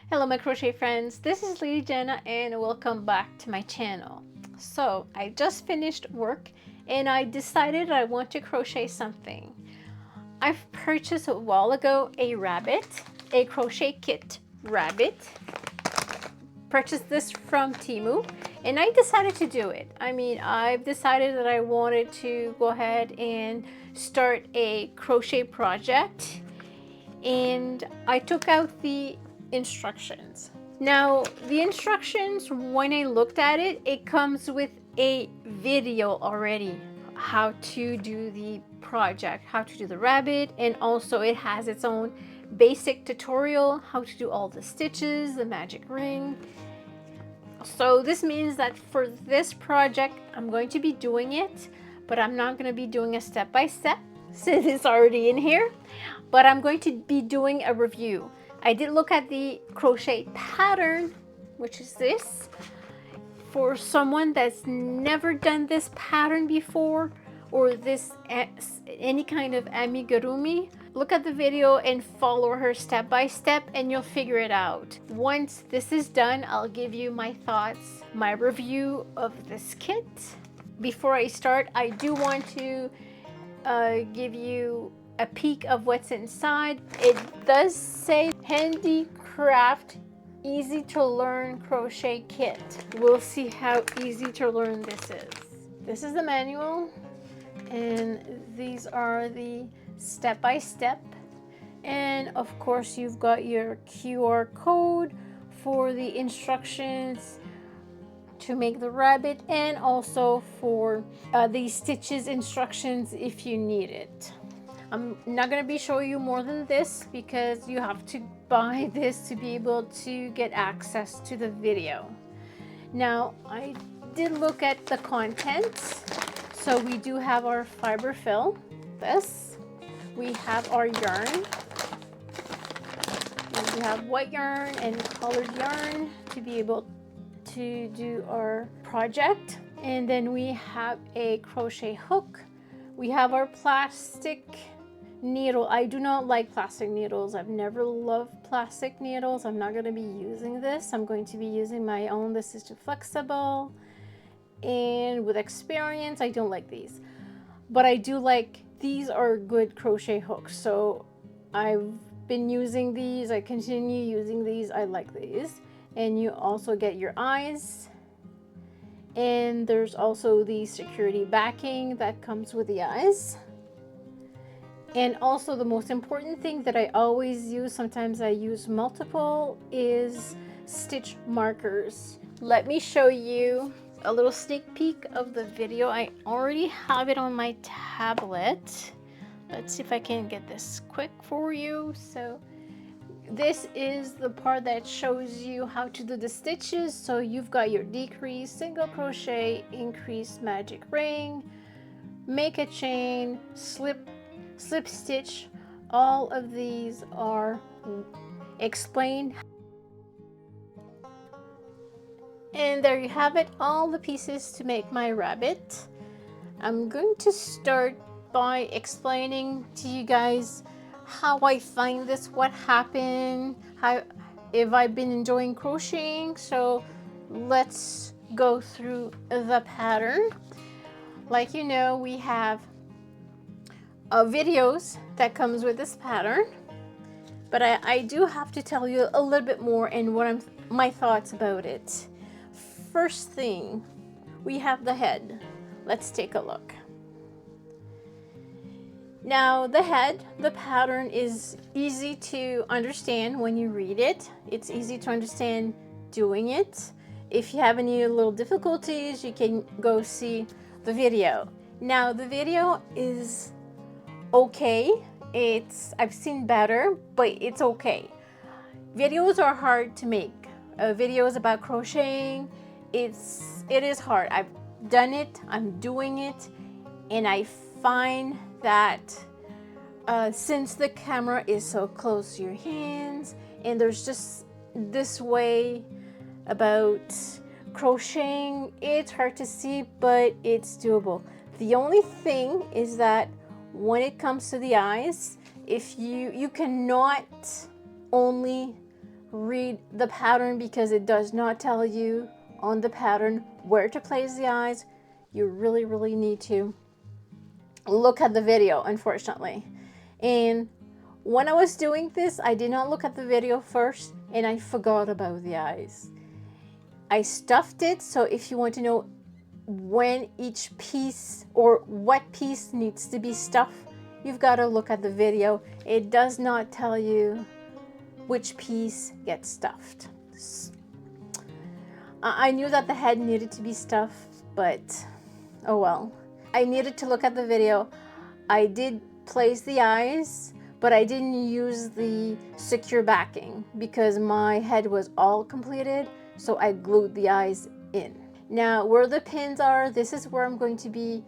Hello my crochet friends, this is Lady Jenna and welcome back to my channel. So I just finished work and I decided I want to crochet something. I've purchased a while ago a rabbit, a crochet kit rabbit. Purchased this from Temu and I decided to do it. I've decided that I wanted to go ahead and start a crochet project, and I took out the instructions. Now the instructions, when I looked at it, it comes with a video already how to do the project, how to do the rabbit, and also it has its own basic tutorial how to do all the stitches, the magic ring. So this means that for this project I'm going to be doing it, but I'm not going to be doing a step-by-step since it's already in here, but I'm going to be doing a review. I did look at the crochet pattern, which is this. For someone that's never done this pattern before, or this any kind of amigurumi, look at the video and follow her step by step and you'll figure it out. Once this is done, I'll give you my thoughts, my review of this kit. Before I start, I do want to give you a peek of what's inside. It does say handicraft easy to learn crochet kit. We'll see how easy to learn this is. This is the manual and these are the step-by-step, and of course you've got your QR code for the instructions to make the rabbit, and also for the stitches instructions if you need it. I'm not going to be showing you more than this because you have to buy this to be able to get access to the video. Now I did look at the contents. So we do have our fiber fill, this. We have our yarn. We have white yarn and colored yarn to be able to do our project. And then we have a crochet hook. We have our plastic needle. I do not like plastic needles. I've never loved plastic needles. I'm not going to be using this. I'm going to be using my own. This is too flexible, and with experience I don't like these, but I do like these. Are good crochet hooks, so I've been using these. I continue using these. I like these. And you also get your eyes, and there's also the security backing that comes with the eyes. And also the most important thing that I always use, sometimes I use multiple, is stitch markers. Let me show you a little sneak peek of the video. I already have it on my tablet. Let's see if I can get this quick for you. So this is the part that shows you how to do the stitches. So you've got your decrease, single crochet, increase magic ring, make a chain, slip stitch. All of these are explained. And there you have it, all the pieces to make my rabbit. I'm going to start by explaining to you guys how I find this, what happened, if I've been enjoying crocheting. So let's go through the pattern. Like you know, we have videos that comes with this pattern, but I do have to tell you a little bit more and my thoughts about it. First thing, we have the head. Let's take a look. Now the head, the pattern is easy to understand when you read it. It's easy to understand doing it. If you have any little difficulties, you can go see the video. Now the video is okay. I've seen better, but it's okay. Videos are hard to make. Videos about crocheting, it is hard. I've done it, I'm doing it, and I find that since the camera is so close to your hands, and there's just this way about crocheting, it's hard to see, but it's doable. The only thing is that when it comes to the eyes, if you cannot only read the pattern because it does not tell you on the pattern where to place the eyes. You really need to look at the video, unfortunately. And when I was doing this, I did not look at the video first, and I forgot about the eyes. I stuffed it, so if you want to know when each piece or what piece needs to be stuffed, you've got to look at the video. It does not tell you which piece gets stuffed. I knew that the head needed to be stuffed, but oh well. I needed to look at the video. I did place the eyes, but I didn't use the secure backing because my head was all completed, so I glued the eyes in. Now, where the pins are, this is where I'm going to be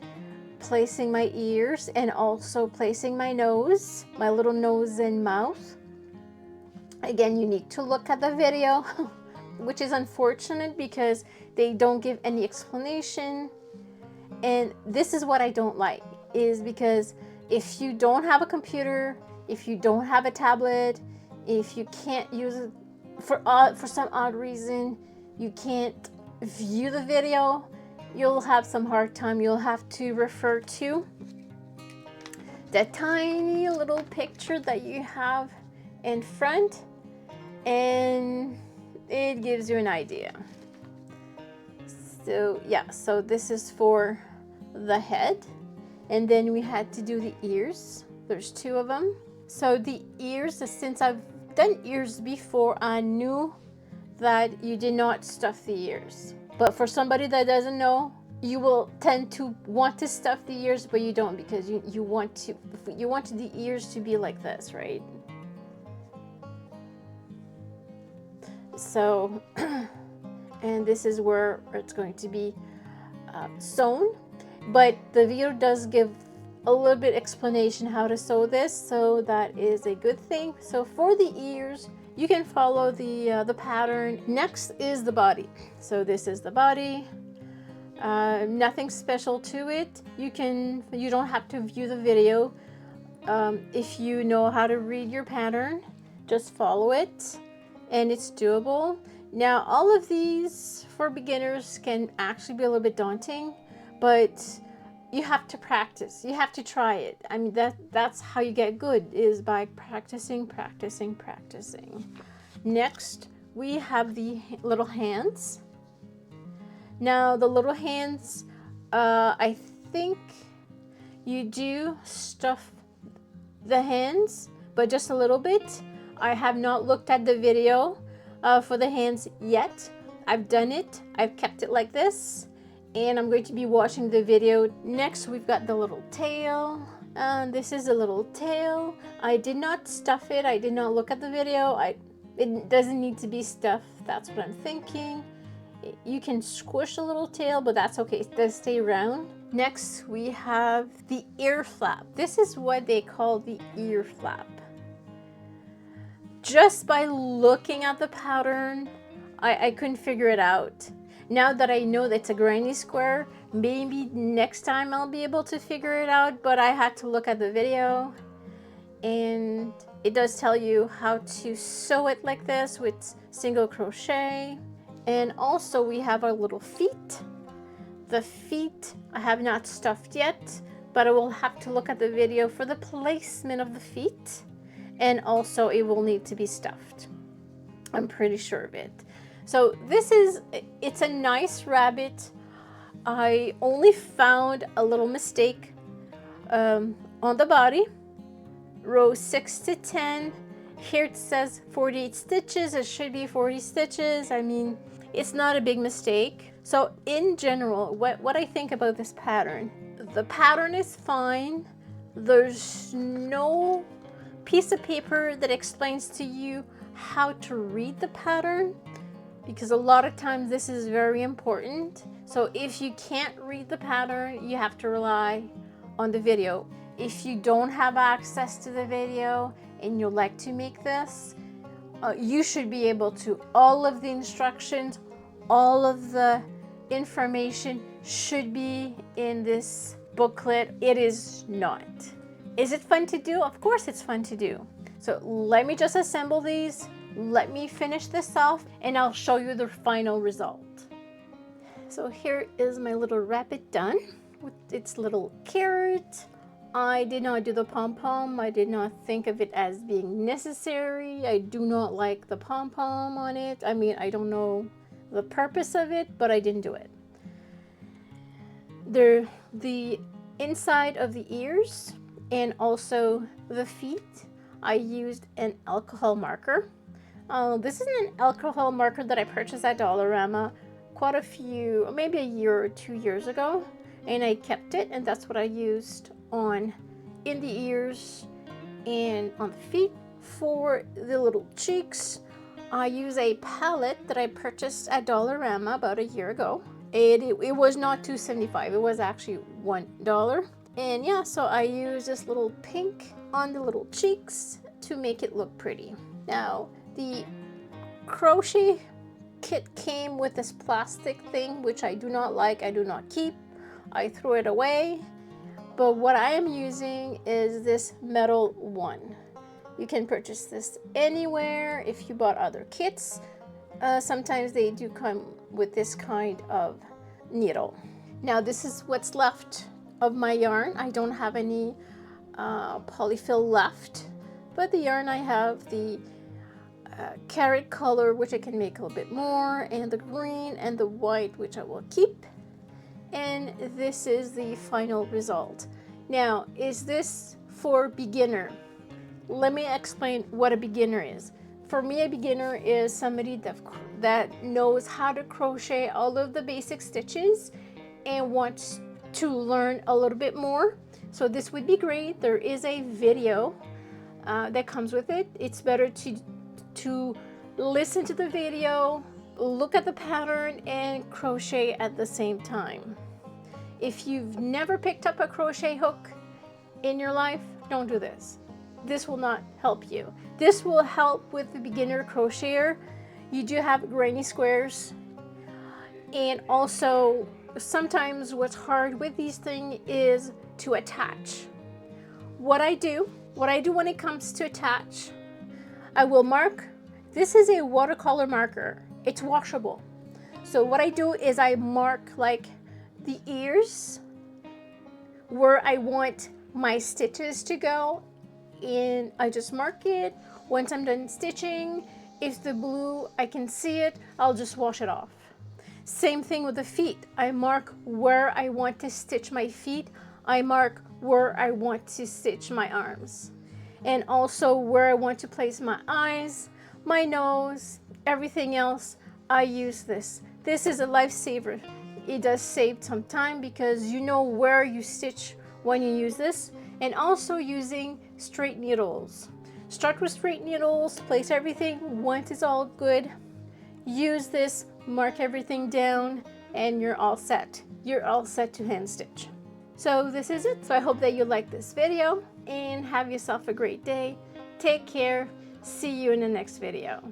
placing my ears and also placing my nose, my little nose and mouth. Again, you need to look at the video, which is unfortunate because they don't give any explanation. And this is what I don't like, is because if you don't have a computer, if you don't have a tablet, if you can't use it for some odd reason, you can't view the video, you'll have some hard time. You'll have to refer to that tiny little picture that you have in front, and it gives you an idea. So yeah, so this is for the head, and then we had to do the ears. There's two of them. So the ears, since I've done ears before, I knew that you did not stuff the ears. But for somebody that doesn't know, you will tend to want to stuff the ears, but you don't, because you want the ears to be like this, right? So, and this is where it's going to be sewn, but the video does give a little bit explanation how to sew this, so that is a good thing. So for the ears, you can follow the pattern. Next is the body. So this is the body. Nothing special to it. You don't have to view the video. If you know how to read your pattern, just follow it, and it's doable. Now, all of these for beginners can actually be a little bit daunting, but you have to practice. You have to try it. I mean, that's how you get good, is by practicing. Next, we have the little hands. Now, the little hands, I think you do stuff the hands, but just a little bit. I have not looked at the video for the hands yet. I've done it. I've kept it like this, and I'm going to be watching the video. Next, we've got the little tail. This is a little tail. I did not stuff it. I did not look at the video. It doesn't need to be stuffed. That's what I'm thinking. You can squish a little tail, but that's okay. It does stay round. Next, we have the ear flap. This is what they call the ear flap. Just by looking at the pattern, I couldn't figure it out. Now that I know that it's a granny square, maybe next time I'll be able to figure it out, but I had to look at the video, and it does tell you how to sew it like this with single crochet. And also we have our little feet. The feet I have not stuffed yet, but I will have to look at the video for the placement of the feet, and also it will need to be stuffed. I'm pretty sure of it. So it's a nice rabbit. I only found a little mistake on the body. Row 6 to 10. Here it says 48 stitches. It should be 40 stitches. I mean, it's not a big mistake. So in general, what I think about this pattern, the pattern is fine. There's no piece of paper that explains to you how to read the pattern, because a lot of times this is very important. So if you can't read the pattern, you have to rely on the video. If you don't have access to the video and you like to make this, you should be able to. All of the instructions, all of the information should be in this booklet. It is not. Is it fun to do? Of course it's fun to do. So let me just assemble these. let me finish this off and I'll show you the final result. So here is my little rabbit done with its little carrot. I did not do the pom-pom. I did not think of it as being necessary. I do not like the pom-pom on it. I mean, I don't know the purpose of it, but I didn't do it. The inside of the ears and also the feet, I used an alcohol marker. This is an alcohol marker that I purchased at Dollarama quite a few, maybe a year or 2 years ago, and I kept it, and that's what I used in the ears and on the feet. For the little cheeks, I use a palette that I purchased at Dollarama about a year ago. It was not $2.75, it was actually $1. And yeah, so I use this little pink on the little cheeks to make it look pretty. Now, the crochet kit came with this plastic thing, which I do not like, I do not keep. I threw it away. But what I am using is this metal one. You can purchase this anywhere if you bought other kits. Sometimes they do come with this kind of needle. Now this is what's left of my yarn. I don't have any polyfill left, but the yarn I have, the carrot color, which I can make a little bit more, and the green and the white, which I will keep. And this is the final result. Now, is this for beginner? Let me explain what a beginner is. For me, a beginner is somebody that knows how to crochet all of the basic stitches and wants to learn a little bit more. So this would be great. There is a video that comes with it. It's better to listen to the video, look at the pattern, and crochet at the same time. If you've never picked up a crochet hook in your life, don't do this. This will not help you. This will help with the beginner crocheter. You do have granny squares, and also sometimes what's hard with these things is to attach. What I do when it comes to attach, I will mark. This is a watercolor marker. It's washable. So what I do is I mark like the ears where I want my stitches to go, and I just mark it. Once I'm done stitching, if the blue, I can see it, I'll just wash it off. Same thing with the feet. I mark where I want to stitch my feet. I mark where I want to stitch my arms, and also where I want to place my eyes, my nose, everything else. I use this. This is a lifesaver. It does save some time because you know where you stitch when you use this. And also using straight needles. Start with straight needles, place everything. Once it's all good, use this, mark everything down, and you're all set. You're all set to hand stitch. So this is it. So I hope that you like this video and have yourself a great day. Take care. See you in the next video.